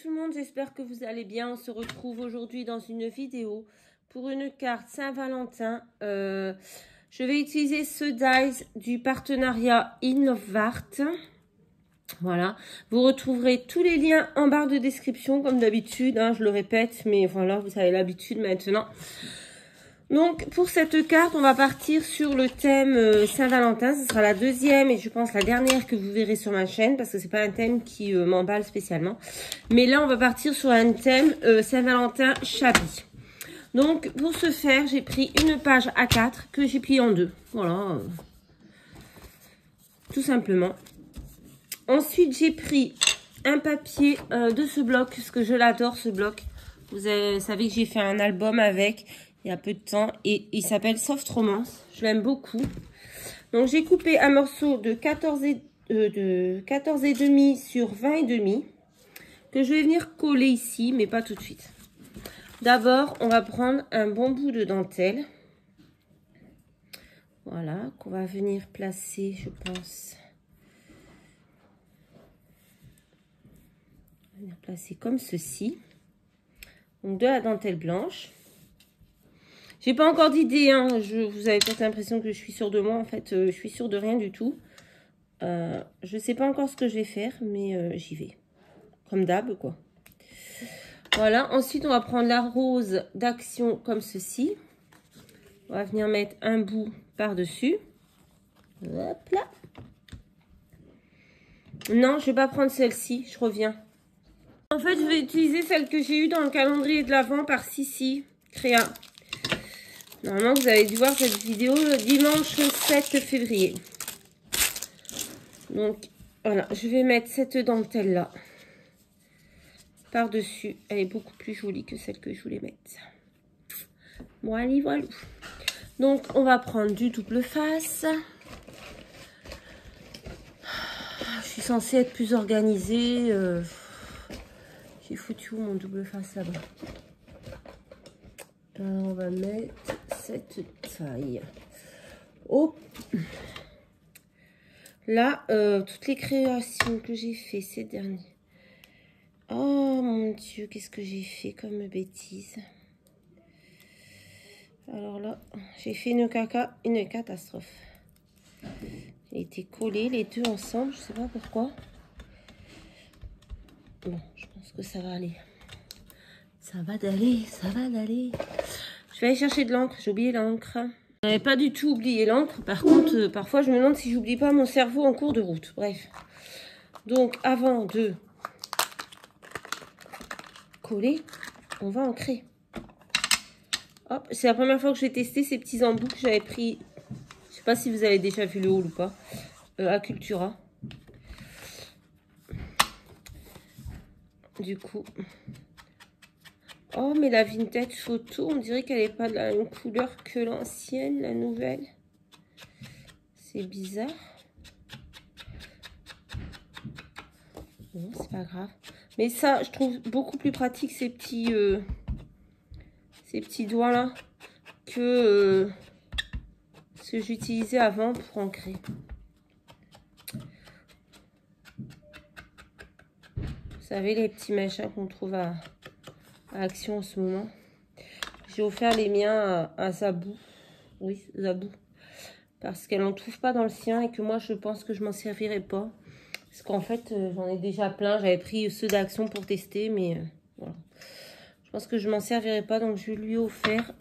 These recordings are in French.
tout le monde, j'espère que vous allez bien. On se retrouve aujourd'hui dans une vidéo pour une carte Saint-Valentin. Je vais utiliser ce dice du partenariat Inlovart. Voilà, vous retrouverez tous les liens en barre de description comme d'habitude, hein, je le répète, mais voilà, vous avez l'habitude maintenant. Donc, pour cette carte, on va partir sur le thème Saint-Valentin. Ce sera la deuxième et je pense la dernière que vous verrez sur ma chaîne parce que c'est pas un thème qui m'emballe spécialement. Mais là, on va partir sur un thème Saint-Valentin Chablis. Donc, pour ce faire, j'ai pris une page A4 que j'ai pliée en deux. Voilà, tout simplement. Ensuite, j'ai pris un papier de ce bloc, parce que je l'adore ce bloc. Vous savez que j'ai fait un album avec il y a peu de temps et il s'appelle Soft Romance. Je l'aime beaucoup. Donc, j'ai coupé un morceau de 14 et demi sur 20 et demi que je vais venir coller ici, mais pas tout de suite. D'abord, on va prendre un bon bout de dentelle. Voilà, qu'on va venir placer, je pense. On va venir placer comme ceci. Donc, de la dentelle blanche. J'ai pas encore d'idée, hein. Vous avez peut-être l'impression que je suis sûre de moi. En fait, je suis sûre de rien du tout. Je sais pas encore ce que je vais faire, mais j'y vais. Comme d'hab, quoi. Voilà. Ensuite, on va prendre la rose d'action comme ceci. On va venir mettre un bout par-dessus. Hop là. Non, je vais pas prendre celle-ci. Je reviens. En fait, je vais utiliser celle que j'ai eue dans le calendrier de l'Avent par Sissi Créa. Normalement, vous avez dû voir cette vidéo le dimanche 7 février. Donc, voilà. Je vais mettre cette dentelle-là par-dessus. Elle est beaucoup plus jolie que celle que je voulais mettre. Bon, allez, voilà. Donc, on va prendre du double face. Je suis censée être plus organisée. J'ai foutu où mon double face là-bas? On va mettre cette taille. Hop. Là, toutes les créations que j'ai fait ces derniers. Oh mon Dieu, qu'est-ce que j'ai fait comme bêtise. Alors là, j'ai fait une catastrophe. J'ai été collée les deux ensemble, je sais pas pourquoi. Bon, je pense que ça va aller. Ça va d'aller, ça va d'aller. Je vais aller chercher de l'encre, j'ai oublié l'encre. Je n'avais pas du tout oublié l'encre. Par contre, parfois je me demande si j'oublie pas mon cerveau en cours de route. Bref. Donc, avant de coller, on va ancrer. Hop, c'est la première fois que j'ai testé ces petits embouts que j'avais pris. Je sais pas si vous avez déjà vu le haul ou pas. À Cultura. Du coup. Oh, mais la vintage photo, on dirait qu'elle n'est pas de la même couleur que l'ancienne, la nouvelle. C'est bizarre. Bon, c'est pas grave. Mais ça, je trouve beaucoup plus pratique ces petits doigts-là que ce que j'utilisais avant pour ancrer. Vous savez, les petits machins qu'on trouve à Action en ce moment. J'ai offert les miens à Zabou. Oui, Zabou. Parce qu'elle n'en trouve pas dans le sien et que moi, je pense que je m'en servirai pas. Parce qu'en fait, j'en ai déjà plein. J'avais pris ceux d'Action pour tester, mais voilà. Je pense que je m'en servirai pas, donc je lui ai offert.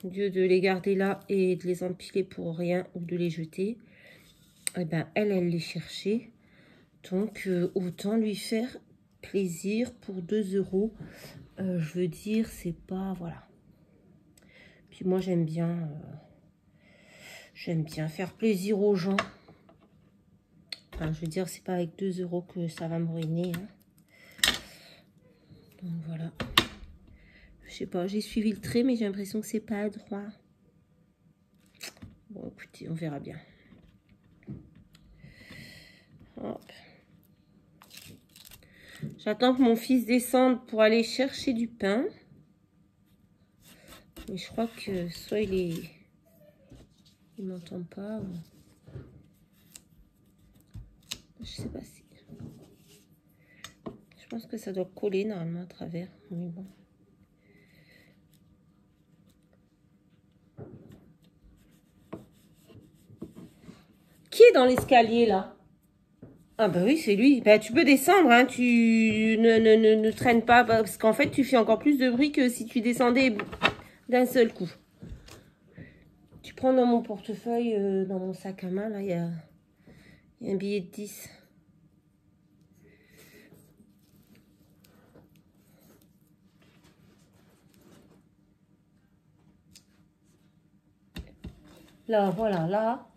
Au lieu de les garder là et de les empiler pour rien ou de les jeter, eh ben, elle les cherchait. Donc, autant lui faire plaisir pour 2 €. Je veux dire, c'est pas... Voilà. Puis moi, j'aime bien faire plaisir aux gens. Enfin, je veux dire, c'est pas avec 2 € que ça va me ruiner. Hein. Donc, voilà. Je sais pas, j'ai suivi le trait, mais j'ai l'impression que c'est pas droit. Bon, écoutez, on verra bien. Hop. J'attends que mon fils descende pour aller chercher du pain. Mais je crois que soit il m'entend pas. Ou... Je sais pas si... Je pense que ça doit coller normalement à travers. Mais bon. Qui est dans l'escalier là? Ah bah oui, c'est lui. Bah tu peux descendre, hein. Tu ne traînes pas parce qu'en fait tu fais encore plus de bruit que si tu descendais d'un seul coup. Tu prends dans mon portefeuille, dans mon sac à main, là, il y a un billet de 10. Là, voilà, là.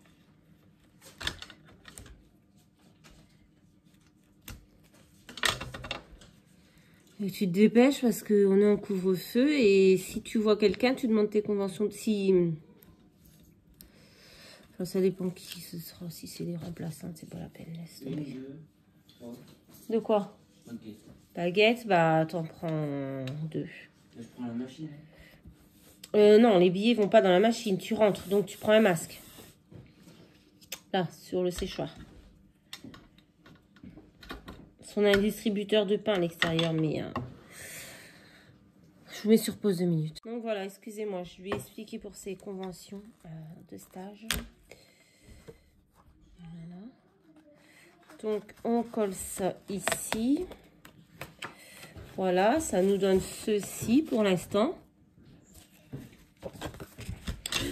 Et tu te dépêches parce qu'on est en couvre-feu et si tu vois quelqu'un, tu demandes tes conventions de... Si... Enfin, ça dépend qui ce sera. Si c'est des remplaçantes, c'est pas la peine. Laisse tomber. De quoi? Baguette, bah t'en prends 2. Je prends la machine. Non, les billets vont pas dans la machine. Tu rentres, donc tu prends un masque. Là, sur le séchoir. On a un distributeur de pain à l'extérieur, mais je vous mets sur pause 2 minutes. Donc voilà, excusez-moi, je vais expliquer pour ces conventions de stage. Voilà. Donc on colle ça ici. Voilà, ça nous donne ceci pour l'instant.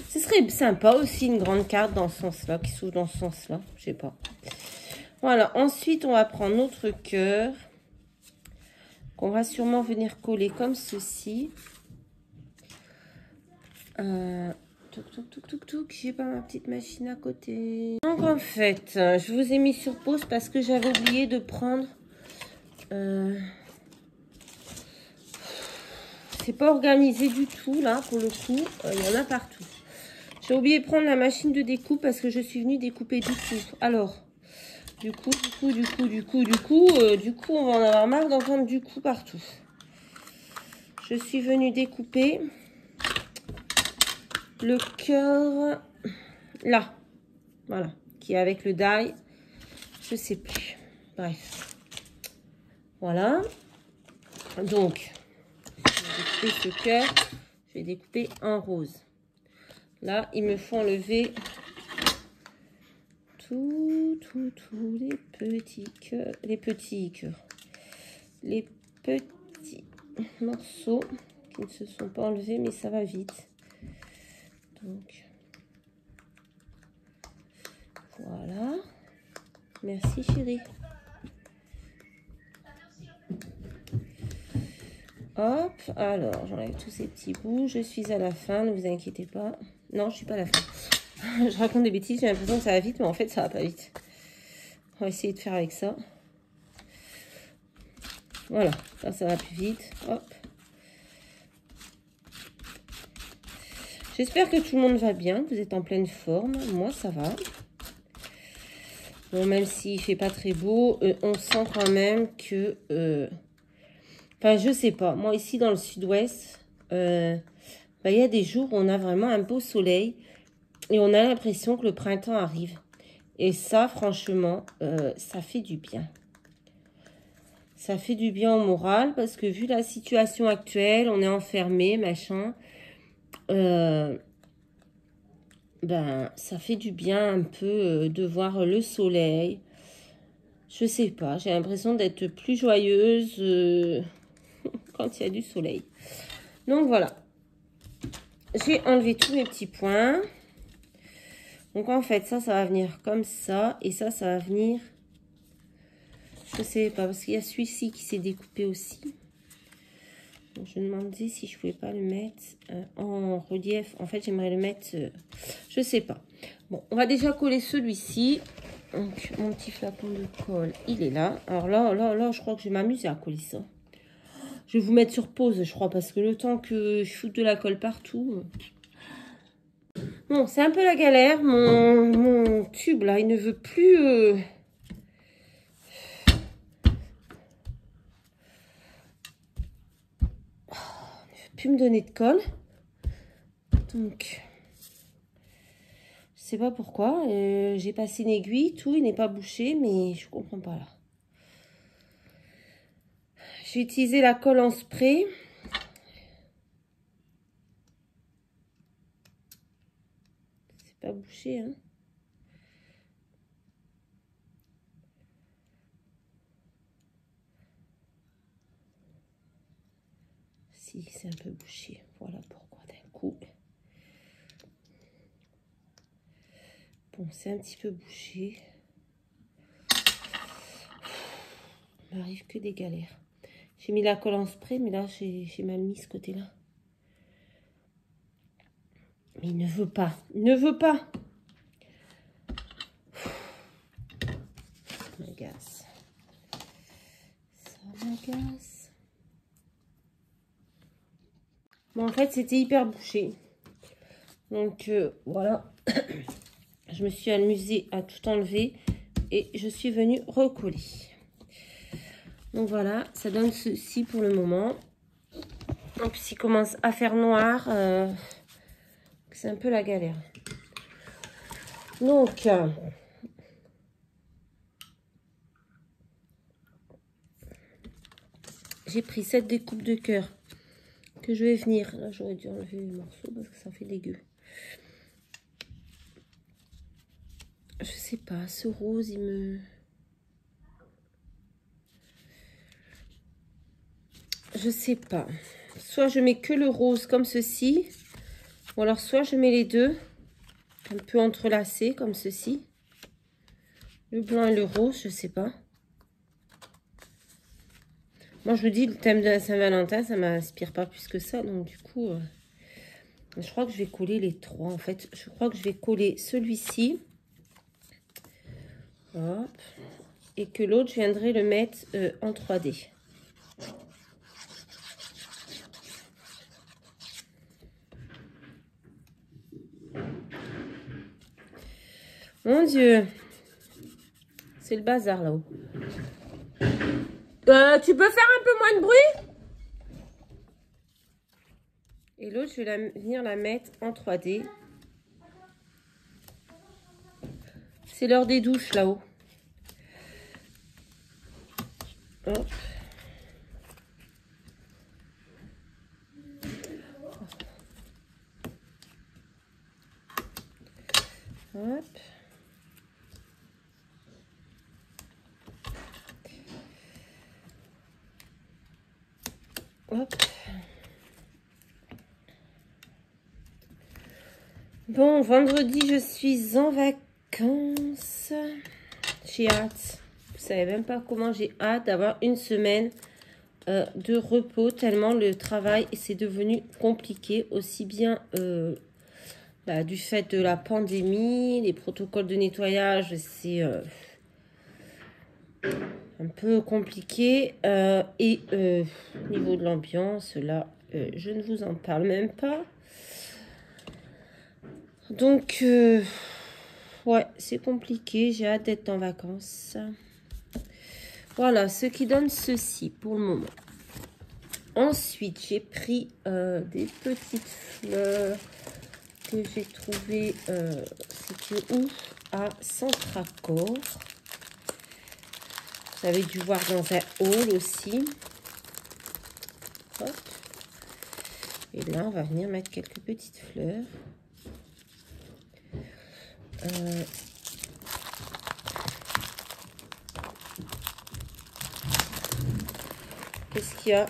Ce serait sympa aussi une grande carte dans ce sens-là, qui s'ouvre dans ce sens-là, je sais pas. Voilà, ensuite on va prendre notre cœur qu'on va sûrement venir coller comme ceci. J'ai pas ma petite machine à côté. Donc en fait, je vous ai mis sur pause parce que j'avais oublié de prendre... c'est pas organisé du tout là pour le coup, il y en a partout. J'ai oublié de prendre la machine de découpe parce que je suis venue découper du coup. Alors... Du coup, on va en avoir marre d'entendre du coup partout. Je suis venue découper le cœur là, voilà, qui est avec le die, je sais plus. Bref, voilà. Donc, je vais découper ce cœur, je vais découper en rose. Là, il me faut enlever tous les petits cœurs, les petits morceaux qui ne se sont pas enlevés, mais ça va vite. Donc, voilà. Merci chérie. Hop, alors j'enlève tous ces petits bouts. Je suis à la fin, ne vous inquiétez pas. Non, je suis pas à la fin. Je raconte des bêtises, j'ai l'impression que ça va vite, mais en fait ça va pas vite. On va essayer de faire avec ça. Voilà, ça va plus vite. Hop. J'espère que tout le monde va bien, que vous êtes en pleine forme. Moi, ça va. Bon, même s'il fait pas très beau, on sent quand même que... Enfin, je sais pas. Moi, ici, dans le sud-ouest, il y a des jours où on a vraiment un beau soleil. Et on a l'impression que le printemps arrive. Et ça, franchement, ça fait du bien. Ça fait du bien au moral parce que vu la situation actuelle, on est enfermé, machin. Ben, ça fait du bien un peu de voir le soleil. Je sais pas, j'ai l'impression d'être plus joyeuse quand il y a du soleil. Donc voilà. J'ai enlevé tous mes petits points. Donc en fait, ça va venir comme ça. Et ça va venir... Je sais pas, parce qu'il y a celui-ci qui s'est découpé aussi. Donc, je me demandais si je pouvais pas le mettre en relief. En fait, j'aimerais le mettre... je sais pas. Bon, on va déjà coller celui-ci. Donc, mon petit flacon de colle, il est là. Alors là, je crois que je vais m'amuser à coller ça. Je vais vous mettre sur pause, je crois, parce que le temps que je foute de la colle partout... Bon, c'est un peu la galère. Mon tube, là, il ne veut plus... plus me donner de colle. Donc, je sais pas pourquoi. J'ai passé une aiguille, tout, il n'est pas bouché, mais je comprends pas là. J'ai utilisé la colle en spray. C'est pas bouché, hein. Si, c'est un peu bouché. Voilà pourquoi d'un coup. Bon, c'est un petit peu bouché. Il m'arrive que des galères. J'ai mis la colle en spray, mais là, j'ai mal mis ce côté-là. Mais il ne veut pas. Il ne veut pas. Ça m'agace. Ça m'agace. Bon, en fait, c'était hyper bouché. Donc, voilà. Je me suis amusée à tout enlever. Et je suis venue recoller. Donc, voilà. Ça donne ceci pour le moment. Donc, s'il commence à faire noir, c'est un peu la galère. Donc, j'ai pris cette découpe de cœur que je vais venir. Là, j'aurais dû enlever le morceau parce que ça fait dégueu. Je sais pas, ce rose, il me... Je sais pas. Soit je mets que le rose comme ceci, ou alors soit je mets les deux, un peu entrelacés comme ceci. Le blanc et le rose, je sais pas. Moi, je vous dis, le thème de la Saint-Valentin, ça m'inspire pas plus que ça. Donc, du coup, je crois que je vais coller les trois. En fait, je crois que je vais coller celui-ci. Hop. Et que l'autre, je viendrai le mettre en 3D. Mon Dieu. C'est le bazar là-haut. Tu peux faire un peu moins de bruit? Et l'autre, je vais venir la mettre en 3D. C'est l'heure des douches là-haut. Hop. Hop. Hop. Bon, vendredi, je suis en vacances. J'ai hâte. Vous savez même pas comment j'ai hâte d'avoir une semaine de repos, tellement le travail c'est devenu compliqué, aussi bien du fait de la pandémie, les protocoles de nettoyage, c'est un peu compliqué. Et au niveau de l'ambiance, là, je ne vous en parle même pas. Donc, ouais, c'est compliqué. J'ai hâte d'être en vacances. Voilà, ce qui donne ceci pour le moment. Ensuite, j'ai pris des petites fleurs que j'ai trouvées. C'était où? À Centracor. Vous avez dû voir dans un haul aussi. Hop. Et là, on va venir mettre quelques petites fleurs. Qu'est-ce qu'il y a?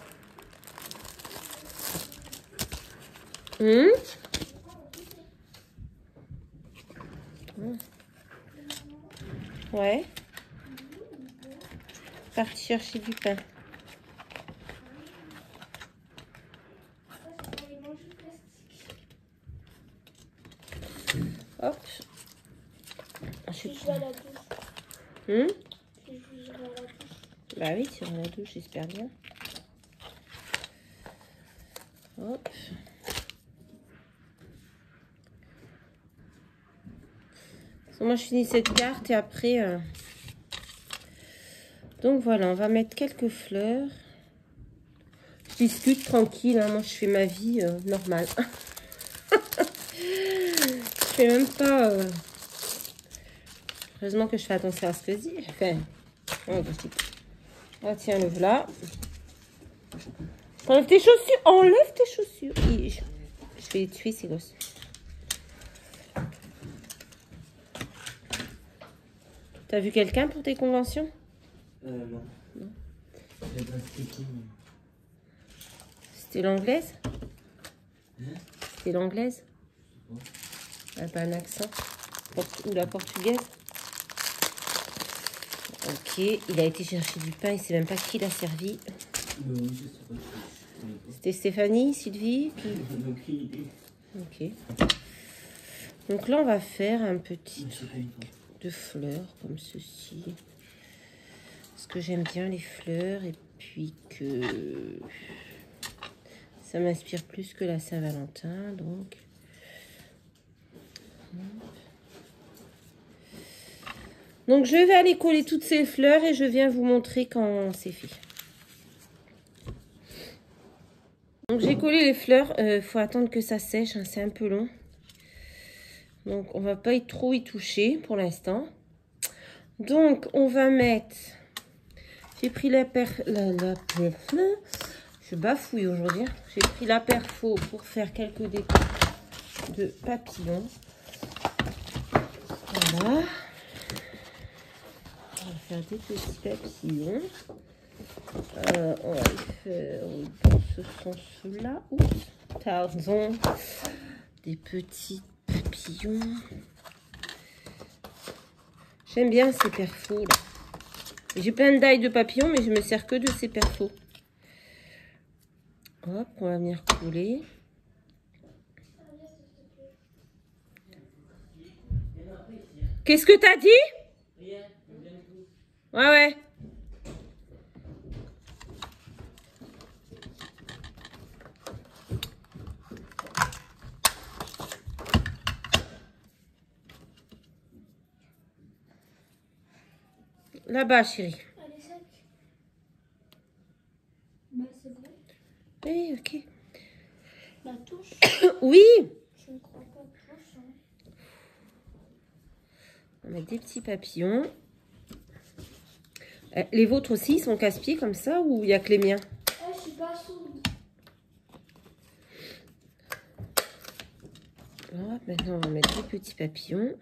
Ouais. Parti chercher du pain. Hop. Ensuite, bah oui, tu iras à la douche, j'espère bien. Hop. Moi, je finis cette carte et après... Donc, voilà, on va mettre quelques fleurs. Je discute tranquille, hein. Moi, je fais ma vie normale. Je fais même pas... Heureusement que je fais attention à ce que je dis. Enfin, oh, tiens, le voilà. Enlève tes chaussures. Enlève tes chaussures. Et je vais les tuer, ces gosses. T'as vu quelqu'un pour tes conventions? Non. Non. C'était C'était l'anglaise? Hein? C'était l'anglaise? Ah, pas un accent. Ou la portugaise? Ok, il a été chercher du pain, il sait même pas qui l'a servi. Oui, je sais pas. C'était Stéphanie, Sylvie qui... Aucune idée. Ok. Donc là, on va faire un petit truc de fleurs comme ceci. Parce que j'aime bien les fleurs et puis que ça m'inspire plus que la Saint-Valentin. Donc je vais aller coller toutes ces fleurs et je viens vous montrer quand c'est fait. Donc j'ai collé les fleurs, faut attendre que ça sèche, hein, c'est un peu long. Donc on va pas trop y toucher pour l'instant. Donc on va mettre, j'ai pris je bafouille aujourd'hui. J'ai pris la perfo pour faire quelques décos de papillons. Voilà. On va faire des petits papillons. On va les faire, ce sont ceux-là. Oups, pardon. Des petits papillons. J'aime bien ces perfos là. J'ai plein de dailles de papillons, mais je me sers que de ces perfos. Hop, on va venir coller. Qu'est-ce que t'as dit? Ouais, ouais. Là-bas, chérie. Elle est sec. Bah, c'est vrai. Oui, ok. La touche. Oui. Je ne crois pas touche. Hein. On va mettre des petits papillons. Les vôtres aussi sont casse-pieds comme ça ou il n'y a que les miens? Je suis pas sourde. Hop, maintenant, on va mettre des petits papillons.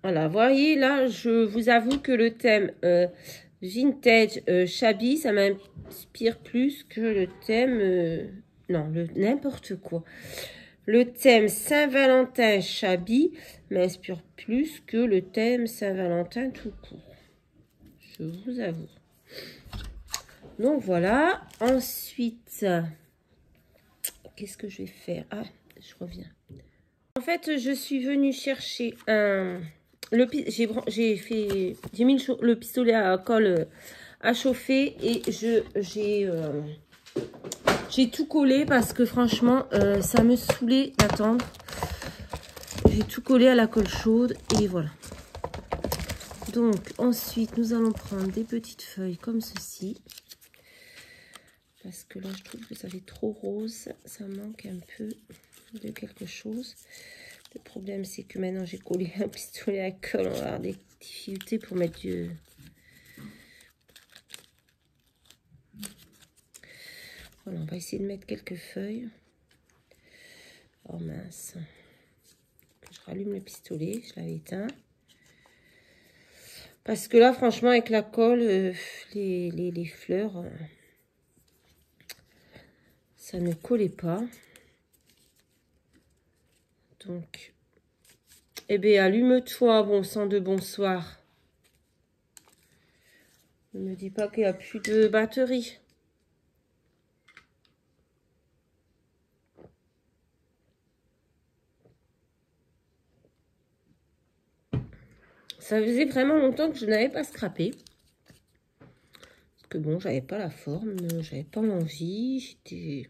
Voilà, voyez, là, je vous avoue que le thème vintage shabby, ça m'inspire plus que le thème... non, n'importe quoi. Le thème Saint-Valentin shabby m'inspire plus que le thème Saint-Valentin tout court. Je vous avoue. Donc, voilà. Ensuite, qu'est-ce que je vais faire? Ah, je reviens. En fait, je suis venue chercher un... J'ai mis le pistolet à colle à chauffer et j'ai tout collé parce que franchement, ça me saoulait d'attendre. J'ai tout collé à la colle chaude et voilà. Donc, ensuite, nous allons prendre des petites feuilles comme ceci. Parce que là, je trouve que ça fait trop rose. Ça manque un peu de quelque chose. Le problème, c'est que maintenant, j'ai collé un pistolet à colle. On va avoir des difficultés pour mettre du... Voilà, on va essayer de mettre quelques feuilles. Oh mince. Je rallume le pistolet. Je l'avais éteint. Parce que là, franchement, avec la colle, les fleurs, ça ne collait pas. Donc, eh bien, allume-toi, bon sang de bonsoir. Ne me dis pas qu'il n'y a plus de batterie. Ça faisait vraiment longtemps que je n'avais pas scrappé. Parce que bon, j'avais pas la forme, j'avais pas l'envie, j'étais...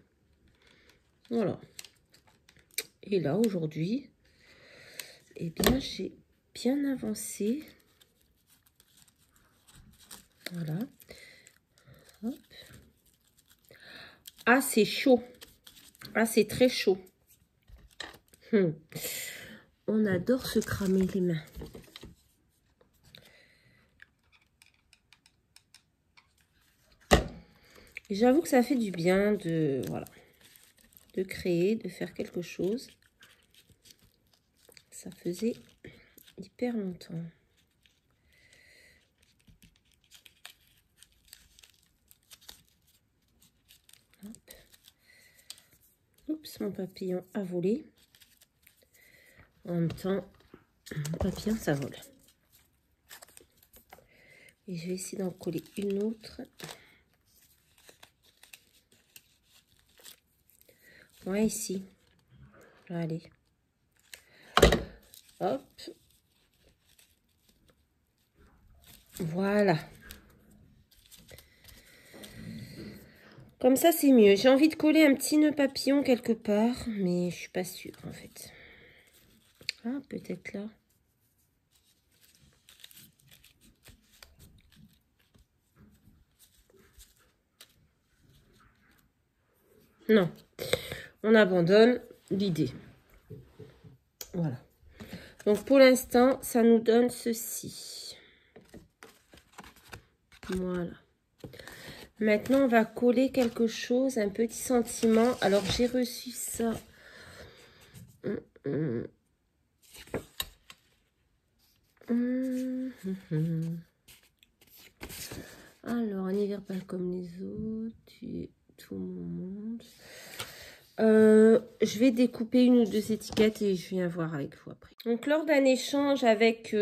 Voilà. Et là, aujourd'hui, eh bien, j'ai bien avancé. Voilà. Hop. Ah, c'est chaud. Ah, c'est très chaud. On adore se cramer les mains. Et j'avoue que ça fait du bien de, voilà, de créer, de faire quelque chose. Ça faisait hyper longtemps. Hop. Oups, mon papillon a volé. En même temps, mon papillon, ça vole. Et je vais essayer d'en coller une autre. Ouais, ici. Allez. Hop. Voilà. Comme ça, c'est mieux. J'ai envie de coller un petit nœud papillon quelque part, mais je suis pas sûre, en fait. Ah, peut-être là. Non. On abandonne l'idée. Voilà. Donc, pour l'instant, ça nous donne ceci. Voilà. Maintenant, on va coller quelque chose, un petit sentiment. Alors, j'ai reçu ça. Alors, un hiver pas comme les autres. Tu es tout mon monde. Je vais découper une ou deux étiquettes et je viens voir avec vous après. Donc, lors d'un échange avec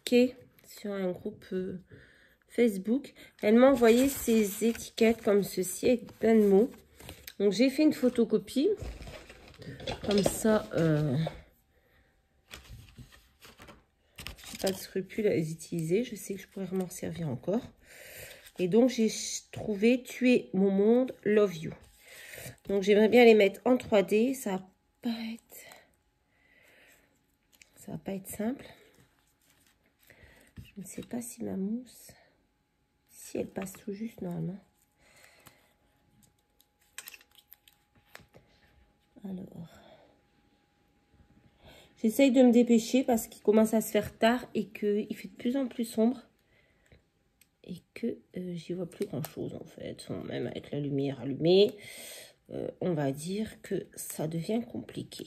Kay sur un groupe Facebook, elle m'a envoyé ces étiquettes comme ceci avec plein de mots. Donc, j'ai fait une photocopie. Comme ça, pas de scrupule à les utiliser. Je sais que je pourrais m'en servir encore. Et donc, j'ai trouvé Tuer mon monde, Love You. Donc, j'aimerais bien les mettre en 3D. Ça va pas être simple. Je ne sais pas si ma mousse, si elle passe tout juste normalement. Alors, j'essaye de me dépêcher parce qu'il commence à se faire tard et qu'il fait de plus en plus sombre. Et que j'y vois plus grand chose en fait. Même avec la lumière allumée, on va dire que ça devient compliqué.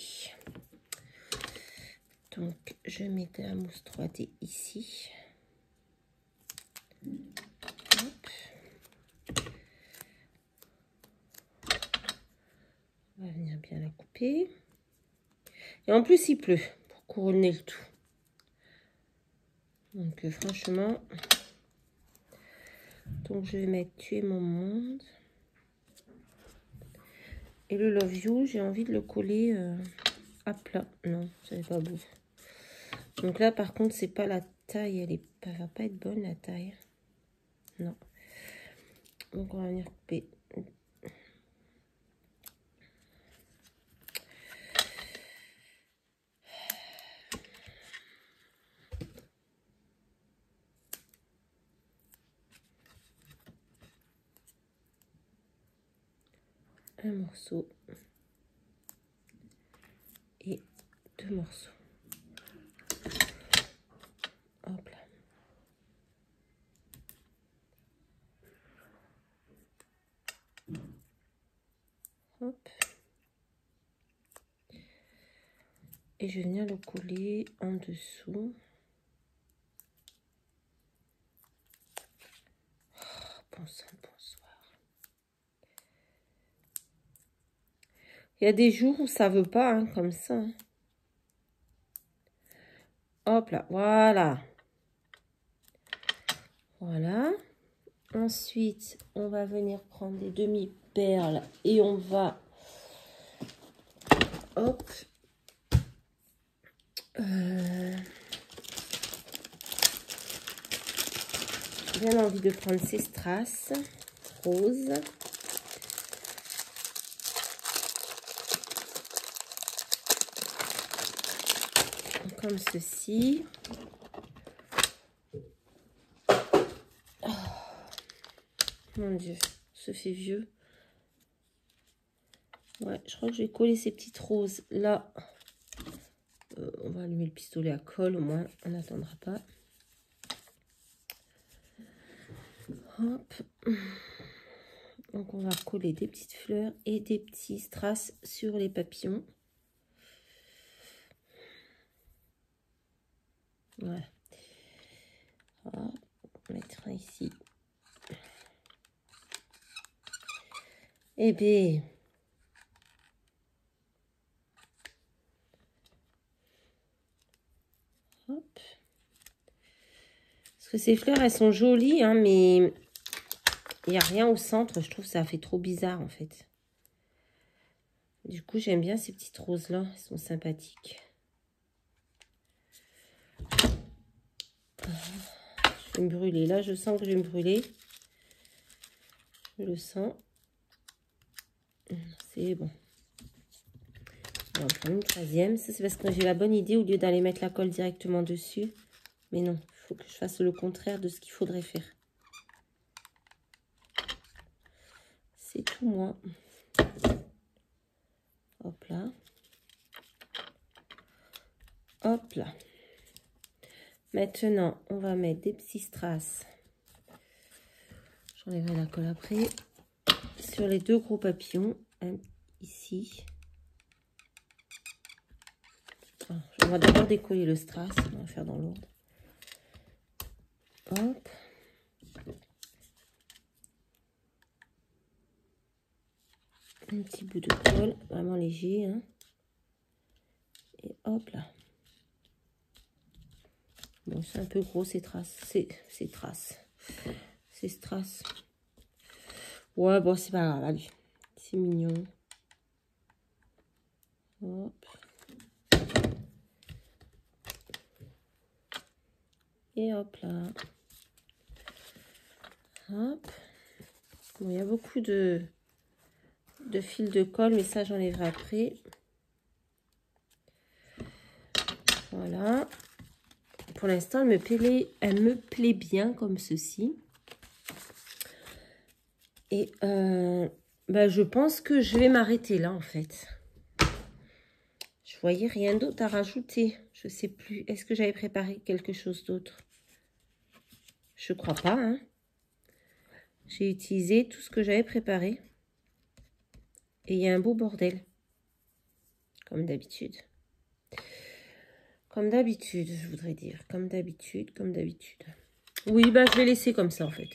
Donc, je mets de la mousse 3D ici. Hop. On va venir bien la couper. Et en plus, il pleut pour couronner le tout. Donc, franchement, donc je vais mettre Tuer mon monde. Et le Love You, j'ai envie de le coller à plat. Non, ça n'est pas beau. Donc là, par contre, c'est pas la taille. Elle va pas être bonne, la taille. Non. Donc, on va venir couper. Un morceau. Et 2 morceaux. Hop là. Hop. Et je vais venir le coller en dessous. Oh, bon sang, bonsoir. Il y a des jours où ça veut pas, hein, comme ça. Hein. Hop là, voilà. Voilà. Ensuite, on va venir prendre des demi-perles et on va... Hop. J'ai bien envie de prendre ces strass roses. Comme ceci. Oh, mon Dieu, ça fait vieux. Ouais, je crois que je vais coller ces petites roses là. On va allumer le pistolet à colle, au moins on n'attendra pas. Hop. Donc, on va coller des petites fleurs et des petits strass sur les papillons. Voilà. Hop, on mettra ici. Et bien, hop. Parce que ces fleurs, elles sont jolies, hein, mais il n'y a rien au centre. Je trouve que ça fait trop bizarre, en fait. Du coup, j'aime bien ces petites roses-là. Elles sont sympathiques. Je vais me brûler. Là, je sens que je vais me brûler. Je le sens. C'est bon. On va prendre une troisième. Ça, c'est parce que j'ai la bonne idée au lieu d'aller mettre la colle directement dessus. Mais non, il faut que je fasse le contraire de ce qu'il faudrait faire. C'est tout moi. Hop là. Hop là. Maintenant, on va mettre des petits strass. J'enlèverai la colle après. Sur les deux gros papillons. Ici. On va d'abord décoller le strass. On va faire dans l'ordre. Hop. Un petit bout de colle, vraiment léger. Hein. Et hop là. Bon, c'est un peu gros ces traces. Ces traces. Ces strass. Ouais, bon, c'est pas grave. Allez. C'est mignon. Hop. Et hop là. Hop. Bon, il y a beaucoup de fil de colle, mais ça, j'enlèverai après. Voilà. Pour l'instant, elle me plaît bien comme ceci. Et je pense que je vais m'arrêter là, en fait. Je voyais rien d'autre à rajouter. Je sais plus. Est-ce que j'avais préparé quelque chose d'autre? Je crois pas, hein. J'ai utilisé tout ce que j'avais préparé. Et il y a un beau bordel. Comme d'habitude. Comme d'habitude, je voudrais dire. Comme d'habitude, comme d'habitude. Oui, je vais laisser comme ça, en fait.